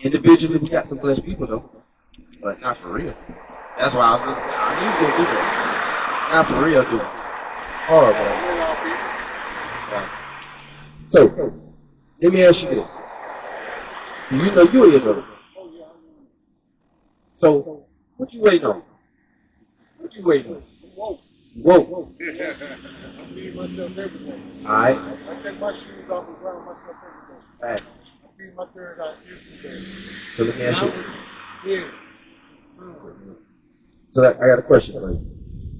Individually, we got some blessed people though, but not for real. That's why I was gonna say I knew you gonna do that. Not for real, dude. Horrible. Right. So, let me ask you this: do you know you're Israel? So, what you waiting on? What you waiting on? Whoa. I feed myself every day. Alright. I take my shoes off and ground myself every day. Alright. I feed my third eye every day. So let me ask you. Yeah. So I got a question for you.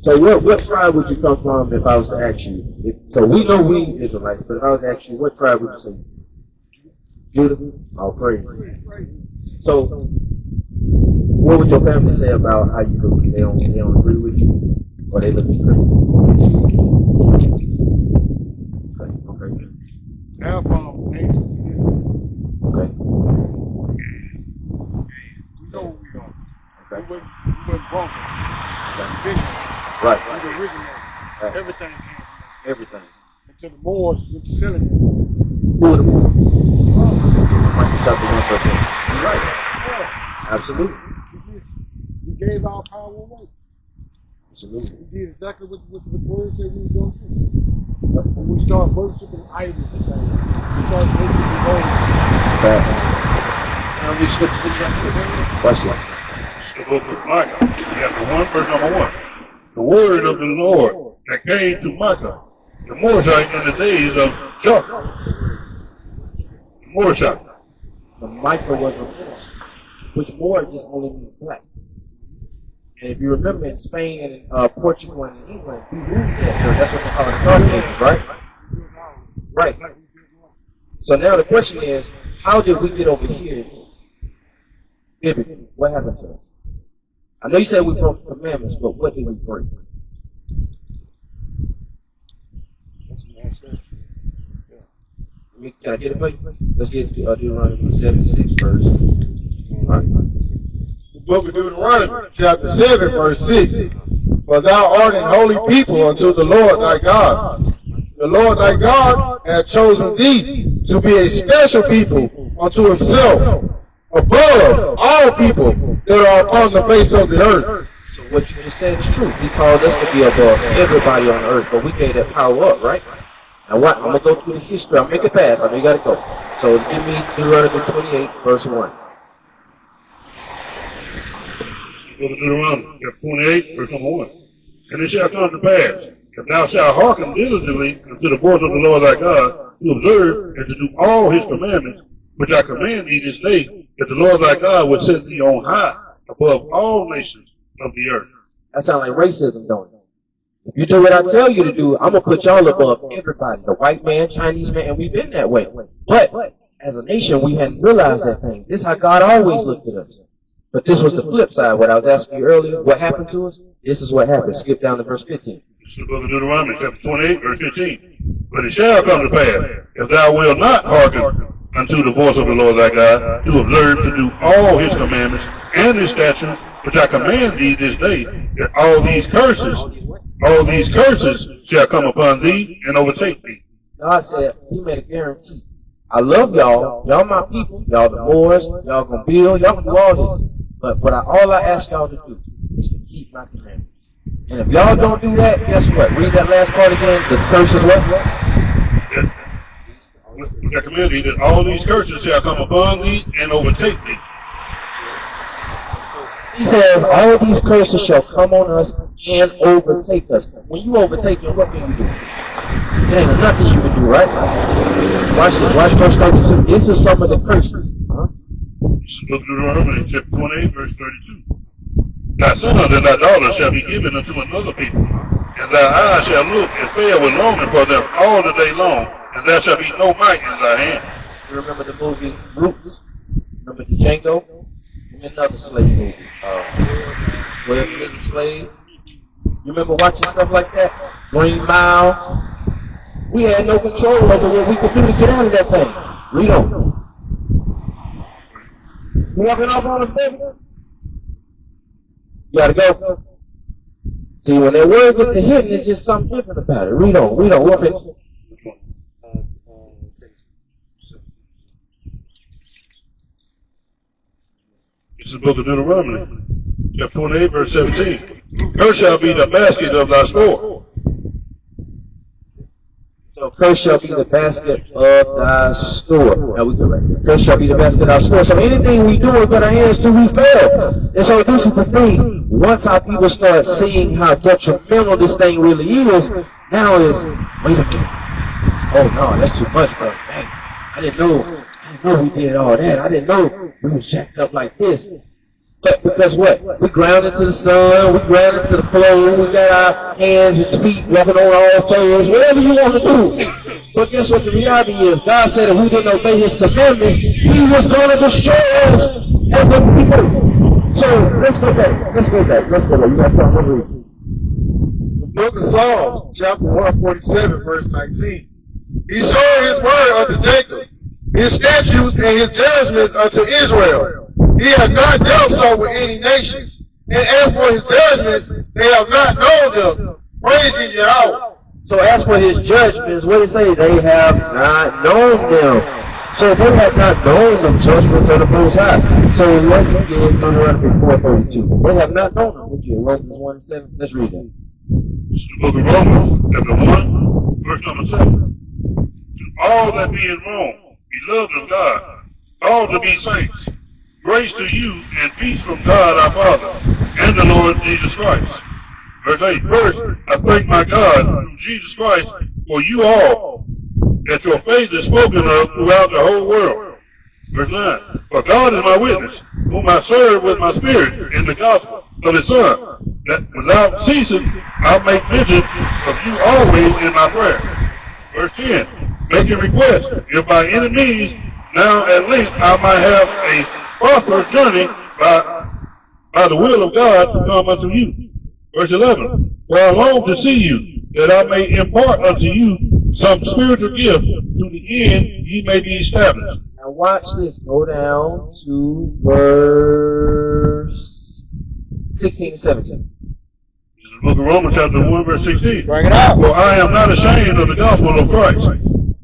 So what tribe would you come from if I was to ask you? So we know we Israelites, but if I was to ask you, what tribe would you say? Judah? All praise. So what would your family say about how you believe? They don't agree with you, or they look at you crazy? Okay. Alpha nation. Okay. We know what we are. Okay. We went broken. Okay. Right. We the originator. Right. Everything came from us. Everything. Until the Moors were selling it. Who are the Moors? Matthew chapter 1 verse 1. You're right. Yeah. Absolutely. We gave our power away. Absolutely. We did exactly what the word said we were going to do. When we start worshiping idols and things, we start worshiping gold. Facts. Now we scripture to you. Watch that. It's the book of Micah, chapter 1, verse number 1. The word of the Lord that came to Micah, the Morshite in the days of Chuck. Morshite. The Micah was a Moor, which Moor just only means black. And if you remember in Spain and Portugal and in England, we ruled that. That's what they call the Dark Ages, right? Right. So now the question is, how did we get over here in this? Biblically, what happened to us? I know you said we broke the commandments, but what did we break? Can I get it for you? Let's get Deuteronomy 76 verse. All right. The book of Deuteronomy, chapter 7, verse 6. For thou art an holy people unto the Lord thy God. The Lord thy God hath chosen thee to be a special people unto himself, above all people that are upon the face of the earth. So what you just said is true. He called us to be above everybody on earth, but we gave that power up, right? Now what? I'm going to go through the history. I'll make it fast. I know you got to go. So give me Deuteronomy 28, verse 1. Deuteronomy chapter 28, verse number 1. And it shall come to pass, if thou shalt hearken diligently unto the voice of the Lord thy God, to observe and to do all his commandments, which I command thee this day, that the Lord thy God will set thee on high above all nations of the earth. That sounds like racism, don't it? If you do what I tell you to do, I'm going to put y'all above everybody. The white man, Chinese man, and we've been that way. But as a nation, we hadn't realized that thing. This is how God always looked at us. But this was the flip side. What I was asking you earlier, what happened to us? This is what happened. Skip down to verse 15. This is the book of Deuteronomy, chapter 28, verse 15. But it shall come to pass, if thou wilt not hearken unto the voice of the Lord thy God, to observe to do all his commandments and his statutes, which I command thee this day, that all these curses shall come upon thee and overtake thee. God said, he made a guarantee. I love y'all. Y'all my people. Y'all the Moors. Y'all gonna build. Y'all can do all this. But all I ask y'all to do is to keep my commandments. And if y'all don't do that, guess what? Read that last part again. The curse is what? Which I command thee, that all these curses shall come upon thee and overtake thee. He says, all these curses shall come on us and overtake us. When you overtake him, what can you do? There ain't nothing you can do, right? Watch this. Watch verse 32. This is some of the curses. Book of Deuteronomy, chapter 28, verse 32. Thy sons and thy daughters shall be given unto another people, and thy eyes shall look and fail with longing for them all the day long, and there shall be no might in thy hand. You remember the movie Roots? Remember the Django? And another slave movie. 12 Years a Slave. You remember watching stuff like that? Green Mile. We had no control over what we could do to get out of that thing. We don't. You walking off on us, baby? You gotta go. See, when that word gets to hitting, it's just something different about it. Read on. We'll finish. It's the book of Deuteronomy, chapter 28, verse 17. Cursed shall be the basket of thy store. So cursed shall be the basket of thy store. Now we go right there. Cursed shall be the basket of thy store. So anything we do and put our hands to, we fail. And so this is the thing. Once our people start seeing how detrimental this thing really is, now is, wait a minute. Oh no, that's too much, bro. Hey, I didn't know we did all that. I didn't know we was jacked up like this. But because what? We grounded to the sun, we grounded to the floor, we got our hands and feet walking on all fours, whatever you want to do. But guess what the reality is? God said if we didn't obey His commandments, He was going to destroy us as a people. So let's go back. You got something to read. The book of Psalms, chapter 147, verse 19. He showed His word unto Jacob, His statutes and His judgments unto Israel. He had not dealt so with any nation. And as for His judgments, they have not known them. Praise ye Yahweh. So as for His judgments, what did it say? They have not known them. So they have not known the judgments of the Most High. So let's get Deuteronomy 4:32. They have not known them. Would you? Romans 1:7. Let's read that. This is the book of Romans, chapter 1, verse number 7. To all that be in Rome, beloved of God, all to be saints, grace to you and peace from God our Father and the Lord Jesus Christ. Verse 8. First, I thank my God through Jesus Christ for you all, that your faith is spoken of throughout the whole world. Verse 9. For God is my witness, whom I serve with my spirit in the gospel of His Son, that without ceasing I make mention of you always in my prayers. Verse 10. Making request, if by any means now at length I might have a prosperous journey by the will of God to come unto you. Verse 11. For I long to see you, that I may impart unto you some spiritual gift, to the end ye may be established. Now watch this. Go down to verse 16 and 17. This is the book of Romans, chapter 1, verse 16. Bring it out. For I am not ashamed of the gospel of Christ,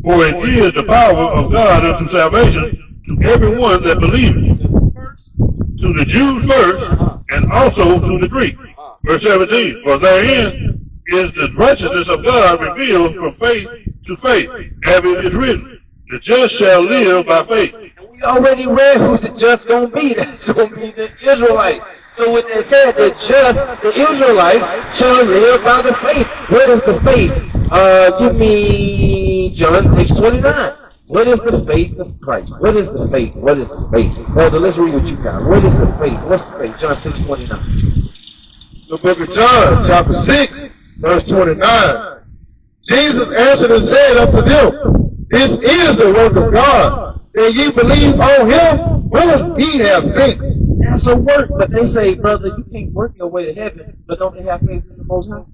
for it is the power of God unto salvation to everyone that believeth, to the Jews first, and also to the Greek. Verse 17. For therein is the righteousness of God revealed from faith to faith, as it is written, the just shall live by faith. And we already read who the just going to be. That's going to be the Israelites. So when they said the just, the Israelites shall live by the faith. What is the faith? Give me John 6:29. What is the faith of Christ? What is the faith? What is the faith? Elder, let's read what you got. What is the faith? What's the faith? John 6:29. The book of John, chapter 6, verse 29. Jesus answered and said unto them, This is the work of God, that ye believe on Him whom He has sent. That's a work, but they say, brother, you can't work your way to heaven, but don't they have faith in the Most High?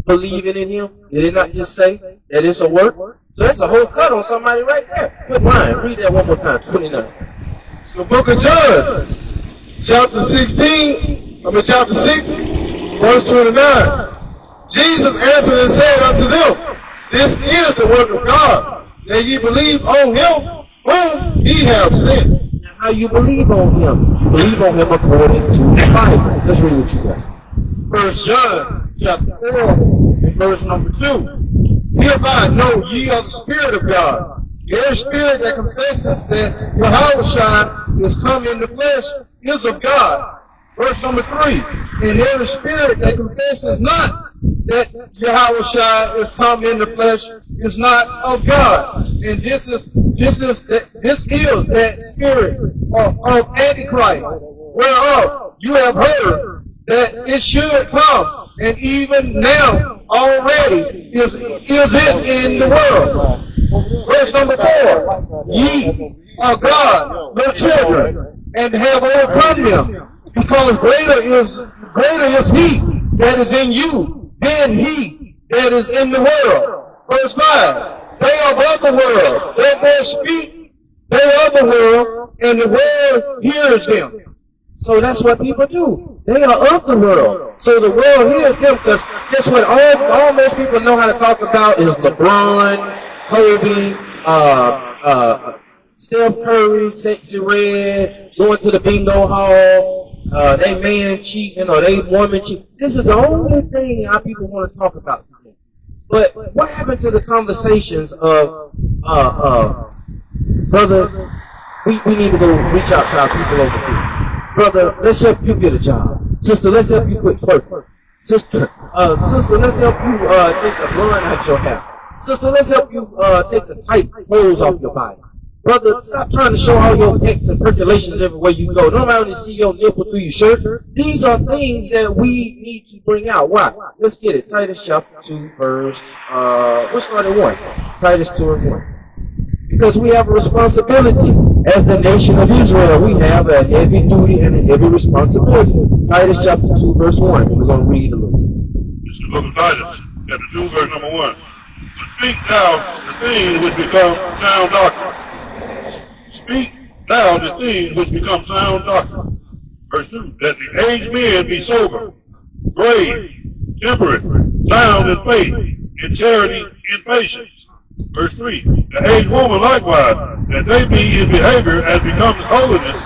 Believing in Him? Did it not just say that it's a work? So that's a whole cut on somebody right there. Good line. Read that one more time. 29. The book of John, chapter 6, verse 29. Jesus answered and said unto them, This is the work of God, that ye believe on Him whom He hath sent. Now, how you believe on Him? You believe on Him according to the Bible. Let's read what you got. 1 John, chapter 4, and verse number 2. Hereby know ye of the Spirit of God. Every spirit that confesses that Yahushua is come in the flesh is of God. Verse number 3. And every spirit that confesses not that Yahushua is come in the flesh is not of God. And this is that spirit of Antichrist, whereof you have heard that it should come, and even now already is it in the world. Verse number 4. Ye are God, no children, and have overcome them, because greater is He that is in you than he that is in the world. Verse 5. They are of the world, therefore speak they of the world, and the world hears them. So that's what people do. They are of the world. So the world hears them, because guess what? All most people know how to talk about is LeBron, Kobe, Steph Curry, Sexy Red, going to the bingo hall, they man cheating or they woman cheating. This is the only thing our people want to talk about today. But what happened to the conversations of, brother, we need to go reach out to our people over here. Brother, let's help you get a job. Sister, let's help you quit twerking. Sister, let's help you take the blood out your hair. Sister, let's help you take the tight clothes off your body. Brother, stop trying to show all your pecs and percolations everywhere you go. Nobody want to see your nipple through your shirt. These are things that we need to bring out. Why? Let's get it. Titus chapter 2, verse, let's start at 1. Titus 2 and 1. Because we have a responsibility. As the nation of Israel, we have a heavy duty and a heavy responsibility. Titus chapter 2, verse 1. We're going to read a little bit. This is the book of Titus, chapter 2, verse number 1. But speak thou the things which become sound doctrine. Speak thou the things which become sound doctrine. Verse 2. That the aged men be sober, grave, temperate, sound in faith, in charity, in patience. Verse 3. The aged woman likewise, that they be in behavior as becomes holiness,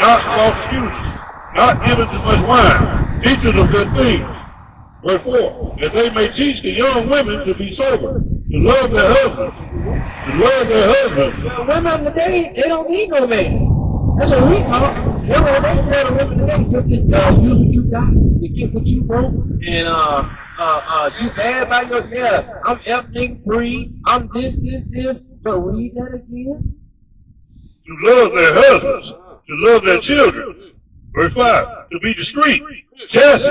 not false accusers, not given to much wine, teachers of good things. Verse 4. That they may teach the young women to be sober, to love their husbands. To love their husbands. The women today, they don't need no man. That's what we talk. That's what they tell the women today. Sister, use what you got to get what you want. And you bad by your hair. I'm ethnic free. I'm this. But read that again. To love their husbands. To love their children. Verse 5. To be discreet, chaste,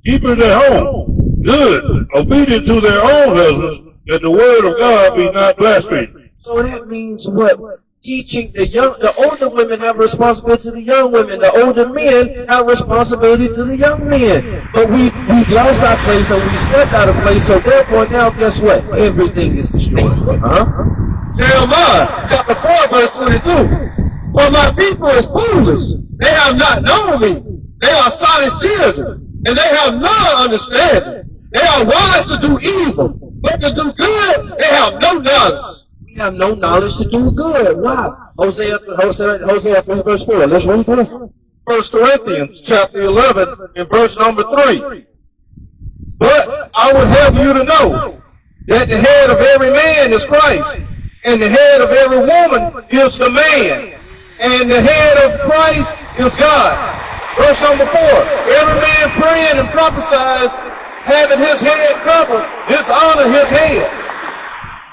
keepers at home, good, obedient to their own husbands, that the word of God be not blasphemed. So that means what? Teaching the older women have responsibility to the young women. The older men have responsibility to the young men. But we lost our place and we stepped out of place. So therefore now guess what? Everything is destroyed. Jeremiah chapter 4 verse 22. For my people is foolish. They have not known me. They are silent children. And they have no understanding. They are wise to do evil. But to do good, they have no knowledge. We have no knowledge to do good. Why? Hosea 3 verse 4. Let's read this. 1 Corinthians chapter 11 and verse number 3. But I would have you to know that the head of every man is Christ, and the head of every woman is the man, and the head of Christ is God. Verse number 4. Every man praying and prophesies, having his head covered, dishonor his head.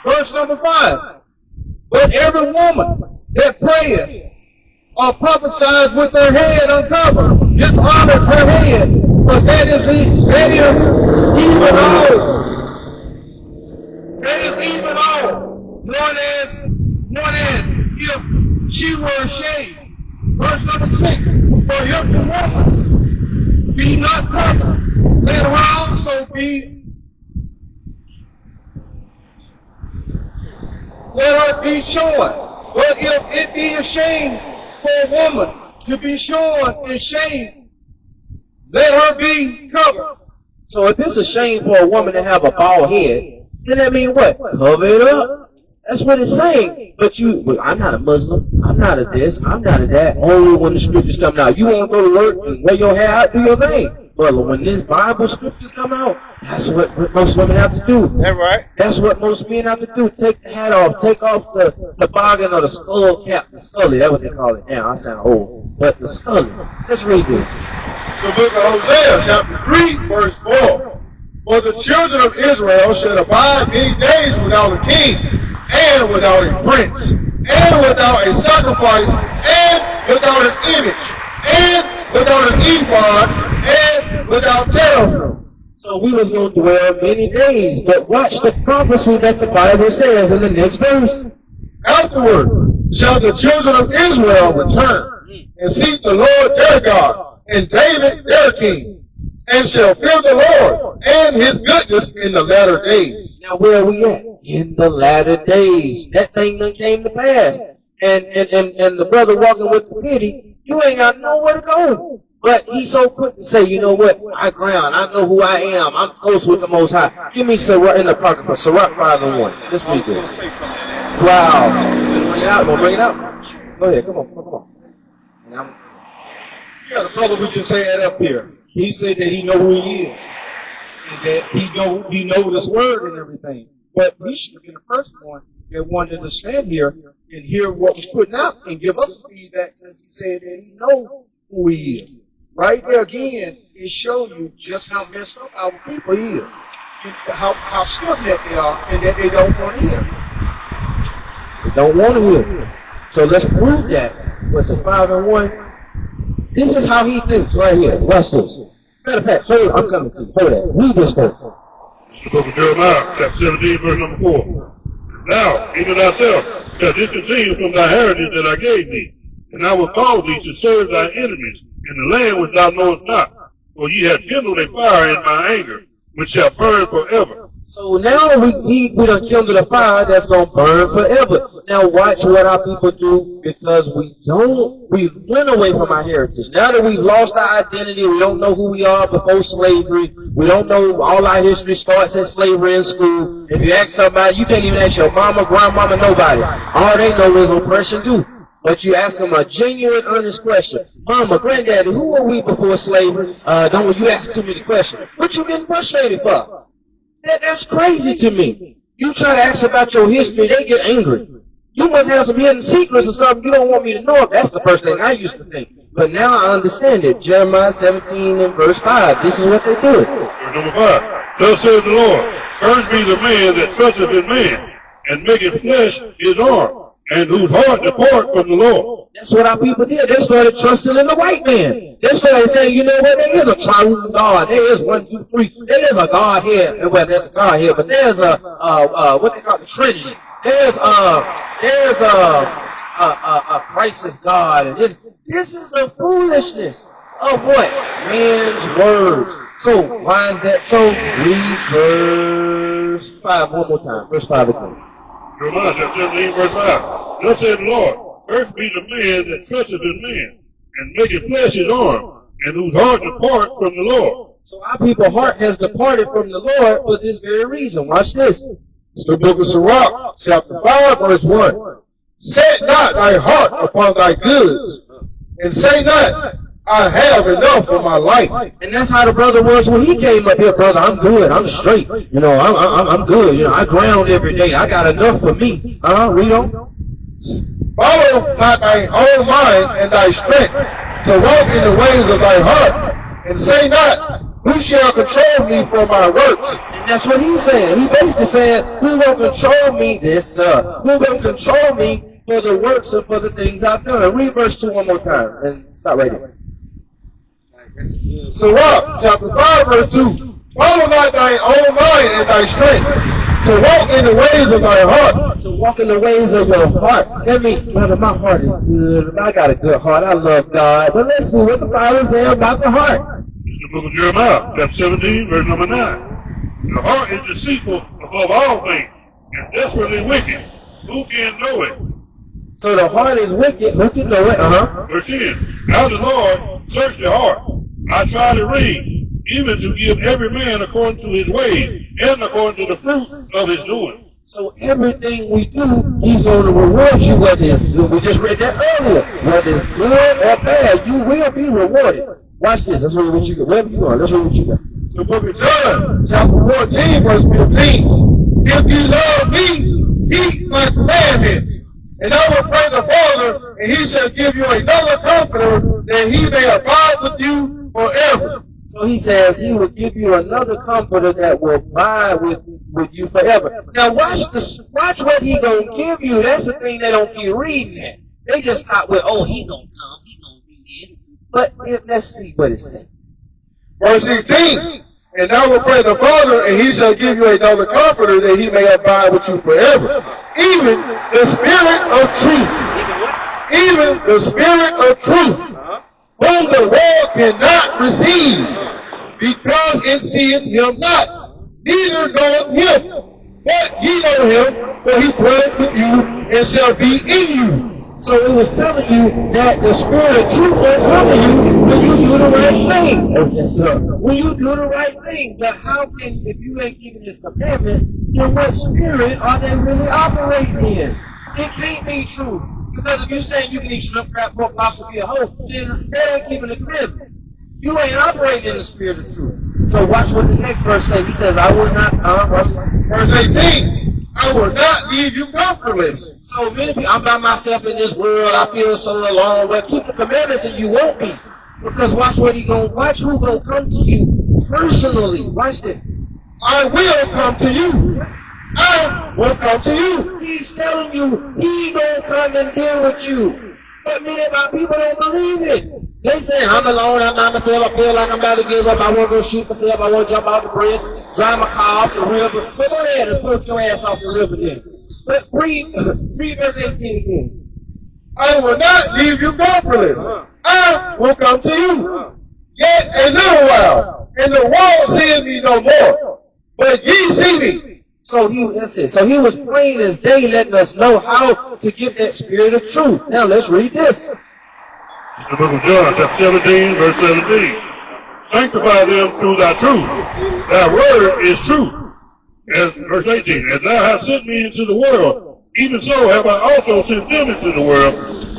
Verse number 5. But every woman that prays or prophesies with her head uncovered dishonors her head, for that is even all. That is even all, known as if she were ashamed. Verse number 6. For if the woman be not covered, let her also be. Let her be shorn. But if it be a shame for a woman to be shorn in shame, let her be covered. So if it's a shame for a woman to have a bald head, then that means what? Cover it up. That's what it's saying. But I'm not a Muslim. I'm not a this. I'm not a that. Only when the scriptures come out. You want to go to work and wear your hair out, do your thing. But when this Bible scriptures come out, that's what most women have to do. That's right. That's what most men have to do. Take the hat off. Take off the toboggan or the skull cap. The scully. That's what they call it now. I sound old. But the scully. Let's read this. The book of Hosea, chapter 3, verse 4. For the children of Israel should abide many days without a king, and without a prince, and without a sacrifice, and without an image, and without an ephod, and without teraphim. So we was going to dwell many days, but watch the prophecy that the Bible says in the next verse. Afterward shall the children of Israel return, and seek the Lord their God, and David their king, and shall fear the Lord and his goodness in the latter days. Now where are we at? In the latter days. That thing done came to pass. And the brother walking with the pity, you ain't got nowhere to go. But he's so quick to say, you know what? I ground. I know who I am. I'm close with the Most High. Give me Sirach in the Apocrypha. Sirach 5 and 1. Let's read this. Wow. Bring it out. Go bring it out. Go ahead. Come on. Yeah, the brother we just had up here. He said that he know who he is. And that he know this word and everything. But he should have been the first one that wanted to stand here and hear what was putting out and give us feedback, since he said that he know who he is. Right there again, it shows you just how messed up our people is. And how stiff that they are and that they don't want to hear. They don't want to hear. So let's prove that. What's it, 5 and 1? This is how he thinks right here. Watch this. Matter of fact, hold, I'm coming to you. Hold that. Read this first. It's the book of Jeremiah, chapter 17, verse number 4. Now, even thyself shalt discontinue from thy heritage that I gave thee, and I will cause thee to serve thy enemies in the land which thou knowest not. For ye have kindled a fire in my anger, which shall burn forever. So now we done kindled a fire that's going to burn forever. Now watch what our people do, because we went away from our heritage. Now that we've lost our identity, we don't know who we are before slavery. We don't know, all our history starts at slavery in school. If you ask somebody, you can't even ask your mama, grandmama, nobody. All they know is oppression too. But you ask them a genuine, honest question. Mama, granddaddy, who were we before slavery? Don't you ask too many questions. What you getting frustrated for? That's crazy to me. You try to ask about your history, they get angry. You must have some hidden secrets or something you don't want me to know. That's the first thing I used to think. But now I understand it. Jeremiah 17 and verse 5. This is what they do. Verse number 5. Thus says the Lord, cursed be the man that trusteth in man, and maketh flesh his arm, and whose heart depart from the Lord. That's what our people did. They started trusting in the white man. They started saying, you know what, there is a triune God. There is 1, 2, 3. There is a God here. Well, there's a God here, but there's a what they call the Trinity. There's a crisis God. And this is the foolishness of what? Man's words. So why is that so? Read verse 5 one more time. Verse 5 again. Jeremiah chapter 17, verse 5. Thus said the Lord, cursed be the man that trusteth in man, and maketh flesh his arm, and whose heart depart from the Lord. So our people's heart has departed from the Lord for this very reason. Watch this. It's the book of Sirach, chapter 5, verse 1. Set not thy heart upon thy goods, and say not, I have enough for my life. And that's how the brother was when he came up here. Brother, I'm good. I'm straight. You know, I'm good. You know, I ground every day. I got enough for me. Read on. Follow not thy own mind and thy strength, to walk in the ways of thy heart, and say not, who shall control me for my works? And that's what he's saying. He basically saying, who will control me who will control me for the works and for the things I've done? Read verse 2 one more time and stop right there. Sirach, chapter 5, verse 2. Follow not thy own mind and thy strength, to walk in the ways of thy heart. To walk in the ways of your heart. That means, brother, my heart is good. I got a good heart. I love God. But let's see what the Bible says about the heart. It's the book of Jeremiah, chapter 17, verse number 9. The heart is deceitful above all things, and desperately wicked. Who can know it? So the heart is wicked. Who can know it? Verse 10. Now the Lord search the heart. I try to read, even to give every man according to his ways, and according to the fruit of his doings. So everything we do, he's going to reward you whether it's good. We just read that earlier. Whether it's good or bad, you will be rewarded. Watch this. Let's read what you got. Wherever you are, let's read what you got. The book of John, chapter 14, verse 15. If you love me, keep my commandments. And I will pray the Father, and he shall give you another comforter, that he may abide with you forever. So he says he will give you another comforter that will abide with you forever. Now watch this. Watch what he gonna give you. That's the thing they don't keep reading that. They just stop with, oh, he gonna come, he gonna do this. But let's see what it says. Verse 16. And I will pray the Father, and he shall give you another comforter, that he may abide with you forever. Even the Spirit of truth. Even the Spirit of truth, whom the world cannot receive, because it seeth him not, neither knoweth him. But ye know him, for he dwelleth with you, and shall be in you. So it was telling you that the spirit of truth won't come to you when you do the right thing. Oh, yes, sir. When you do the right thing. But how can, if you ain't keeping his commandments, then what spirit are they really operating in? It can't be true. Because if you're saying you can eat shrimp, crab, pork, lobster, be a hoe, then they ain't keeping the commandments. You ain't operating in the spirit of truth. So watch what the next verse says. He says, I will not, Verse 18, I will not leave you comfortless. So many people, I'm by myself in this world, I feel so alone. Well, keep the commandments and you won't be. Because watch what watch who gonna come to you personally. Watch this. I will come to you. I will come to you. He's telling you he gonna come and deal with you. But many of our people don't believe it. They say, I'm alone, I'm by myself, I feel like I'm about to give up, I want to go shoot myself, I want to jump off the bridge, drive my car off the river. But go ahead and put your ass off the river then. But read verse 18 again. I will not leave you comfortless. I will come to you. Yet a little while, and the world seeth me no more. But ye see me. So he was plain as day, letting us know how to give that spirit of truth. Now let's read this. It's the book of John, chapter 17, verse 17. Sanctify them through thy truth. Thy word is truth. As verse 18, as thou hast sent me into the world, even so have I also sent them into the world.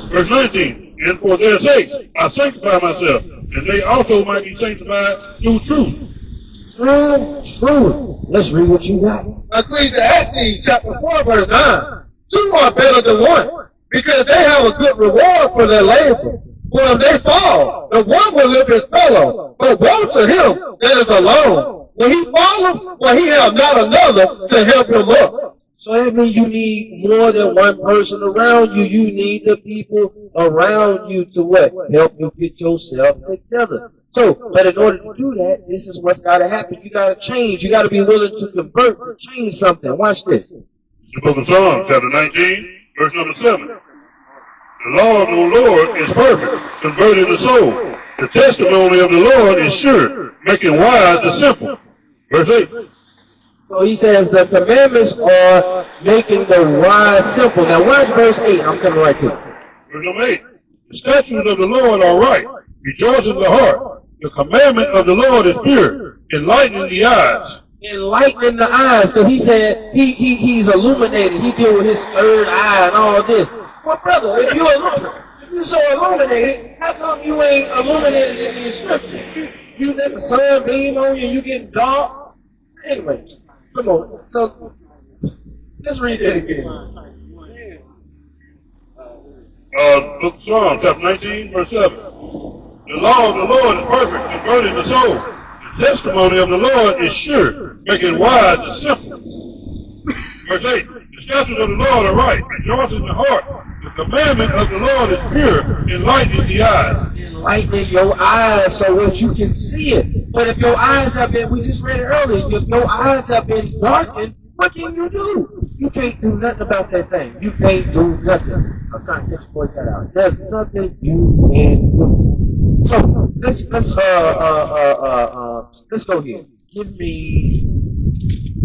Verse 19, and for their sakes I sanctify myself, and they also might be sanctified through truth. Through truth. Let's read what you got. Ecclesiastes chapter 4, verse 9. Two are better than one, because they have a good reward for their labor. For if they fall, the one will lift his fellow, but woe to him that is alone. When he falleth, well, he have not another to help him up. So that means you need more than one person around you. You need the people around you to what? Help you get yourself together. So, but in order to do that, this is what's got to happen. You got to change. You got to be willing to convert, to change something. Watch this. It's the book of Psalms, chapter 19, verse number 7. The law of the Lord is perfect, converting the soul. The testimony of the Lord is sure, making wise the simple. Verse 8. So he says the commandments are making the wise simple. Now watch verse 8. I'm coming right to it. Verse number 8. The statutes of the Lord are right, rejoicing the heart. The commandment of the Lord is pure, enlightening the eyes. Enlightening the eyes, because he said he's illuminated. He deal with his third eye and all of this. Well, brother, if you're so illuminated, how come you ain't illuminated in the scripture? You let the sun beam on you and you get dark? Anyway, come on. So, let's read that again. Book of Psalms, chapter 19, verse 7. The law of the Lord is perfect, converting the soul. The testimony of the Lord is sure, making wise the simple. Verse 8. The statutes of the Lord are right, rejoicing the heart. The commandment of the Lord is pure, enlightening the eyes. Enlightening your eyes so that you can see it. But if your eyes have been, we just read it earlier, if your eyes have been darkened, what can you do? You can't do nothing about that thing. You can't do nothing. I'm trying to exploit that out. There's nothing you can do. So let's go here. Give me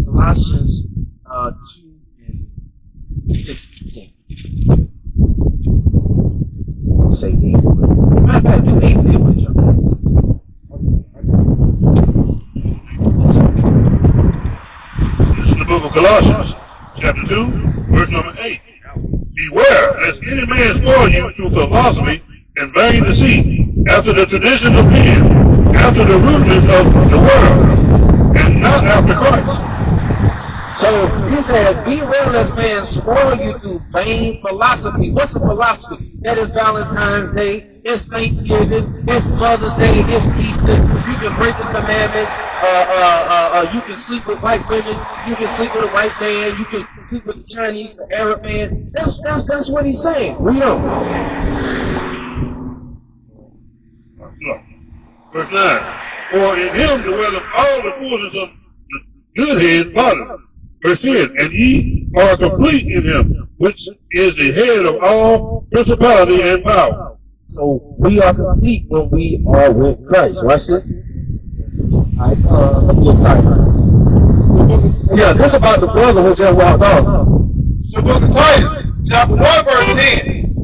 Colossians 2 and 16. Say 8. Matter of fact, do 8 and with you. This is the book of Colossians, chapter 2, verse number 8. Beware, lest any man spoil you through philosophy and vain deceit, after the tradition of men, after the rudiments of the world, and not after Christ. So he says, beware lest man spoil you through vain philosophy. What's a philosophy? That is Valentine's Day, it's Thanksgiving, it's Mother's Day, it's Easter. You can break the commandments. You can sleep with white women. You can sleep with a white man. You can sleep with the Chinese, the Arab man. That's what he's saying. Read on. Verse 9. For in him dwelleth all the fullness of the Godhead bodily. Verse 10, and ye are complete in him, which is the head of all principality and power. So we are complete when we are with Christ. Watch this. Alright, let me get tight. Yeah, this about the brother who just walked off. The book of Titus, chapter 1, verse 10.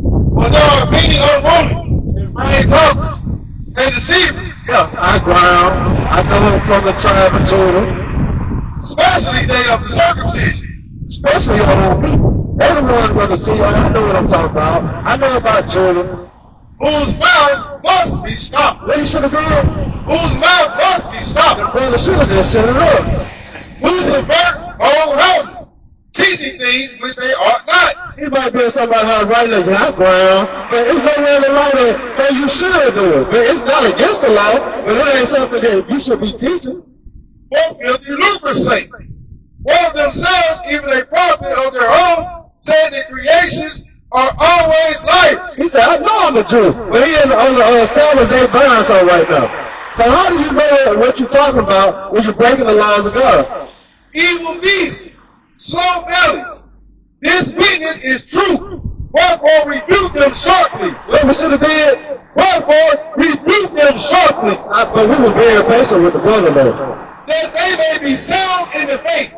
but there are many unruly and vain talkers and deceivers. Yeah, I ground. I know him from the tribe of Judah, Especially they of the circumcision, especially old people. Everyone's going to see, oh, I know what I'm talking about. I know about Judah. whose mouths must be stopped. What he should have done? Whose mouth must be stopped. Brother should have just set it up. Who subvert whole houses, teaching things which they ought not. He might be something about how right in the high ground, but it's nowhere in the law that say you should do it. But it's not against the law, but it ain't something that you should be teaching. For filthy lucre's sake. One of themselves, even a prophet of their own, said the creations are always liars. He said, I know I'm a Jew, but he on the Sabbath day buying something right now. So how do you know what you're talking about when you're breaking the laws of God? Evil beasts, slow bellies. This witness is true. Wherefore rebuke them sharply. What we should have did? Wherefore rebuke them sharply. But we were very patient with the brother though. That they may be sound in the faith,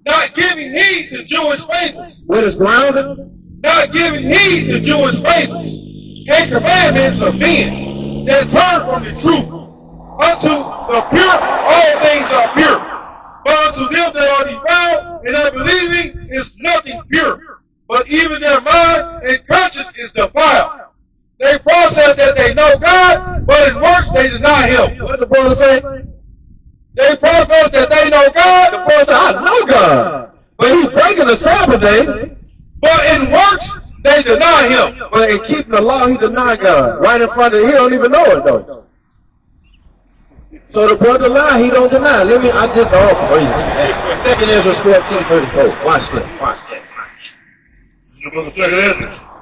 not giving heed to Jewish fables, When it's grounded, not giving heed to Jewish fables, and commandments of men that turn from the truth. Unto the pure, all things are pure. But unto them that are defiled and unbelieving is nothing pure. But even their mind and conscience is defiled. They process that they know God, but in works they deny Him. what did the brother say? They profess that they know God, The brother said, I know God. But he's breaking the Sabbath day, but in works they deny Him. but in keeping the law, he denied God. Right in front of him, he don't even know it though. So the brother lied, he don't deny. I just, oh, praise. 2 Ezra 14:34. Watch this. The book of 2 Ezra.